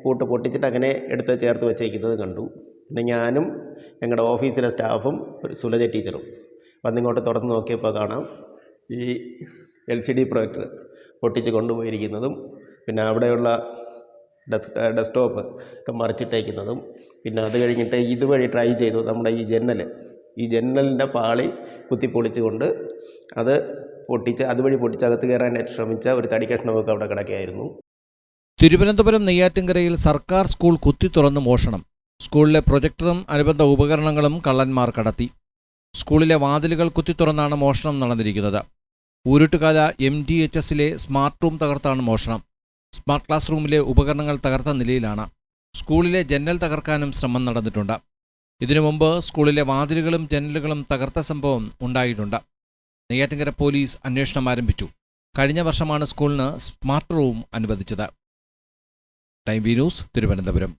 പൂട്ട് പൊട്ടിച്ചിട്ട് അങ്ങനെ എടുത്ത് ചേർത്ത് വെച്ചേക്കുന്നത് കണ്ടു. പിന്നെ ഞാനും ഞങ്ങളുടെ ഓഫീസിലെ സ്റ്റാഫും ഒരു സുലജ ടീച്ചറും വന്നിങ്ങോട്ട് തുറന്ന് നോക്കിയപ്പോൾ കാണാം ഈ LCD പ്രൊജക്ടർ പൊട്ടിച്ച് കൊണ്ടുപോയിരിക്കുന്നതും പിന്നെ അവിടെയുള്ള ഡെസ്ക്ടോപ്പ് ഒക്കെ മറിച്ചിട്ടേക്കുന്നതും പിന്നെ അത് കഴിഞ്ഞിട്ട് ഇതുവഴി ട്രൈ ചെയ്തു നമ്മുടെ ഈ ജന്നലിൻ്റെ പാളി കുത്തിപ്പൊളിച്ചുകൊണ്ട് അത് അതുവഴി പൊട്ടിച്ചകത്ത് കയറാനായിട്ട് ശ്രമിച്ച ഒരു തടി കഷ്ണമൊക്കെ അവിടെ കിടക്കുകയായിരുന്നു. തിരുവനന്തപുരം നെയ്യാറ്റിൻകരയിൽ സർക്കാർ സ്കൂൾ കുത്തിത്തുറന്ന് മോഷണം. സ്കൂളിലെ പ്രൊജക്ടറും അനുബന്ധ ഉപകരണങ്ങളും കള്ളന്മാർ കടത്തി. സ്കൂളിലെ വാതിലുകൾ കുത്തിത്തുറന്നാണ് മോഷണം നടന്നിരിക്കുന്നത്. ഊരുട്ടുകാല MDHSലെ സ്മാർട്ട് റൂം തകർത്താണ് മോഷണം. സ്മാർട്ട് ക്ലാസ് റൂമിലെ ഉപകരണങ്ങൾ തകർത്ത നിലയിലാണ്. സ്കൂളിലെ ജന്നൽ തകർക്കാനും ശ്രമം നടന്നിട്ടുണ്ട്. ഇതിനു മുമ്പ് സ്കൂളിലെ വാതിലുകളും ജന്നലുകളും തകർത്ത സംഭവം ഉണ്ടായിട്ടുണ്ട്. നെയ്യാറ്റിൻകര പോലീസ് അന്വേഷണം ആരംഭിച്ചു. കഴിഞ്ഞ വർഷമാണ് സ്കൂളിന് സ്മാർട്ട് റൂം അനുവദിച്ചത്. Time we news, Thiruvananthapuram.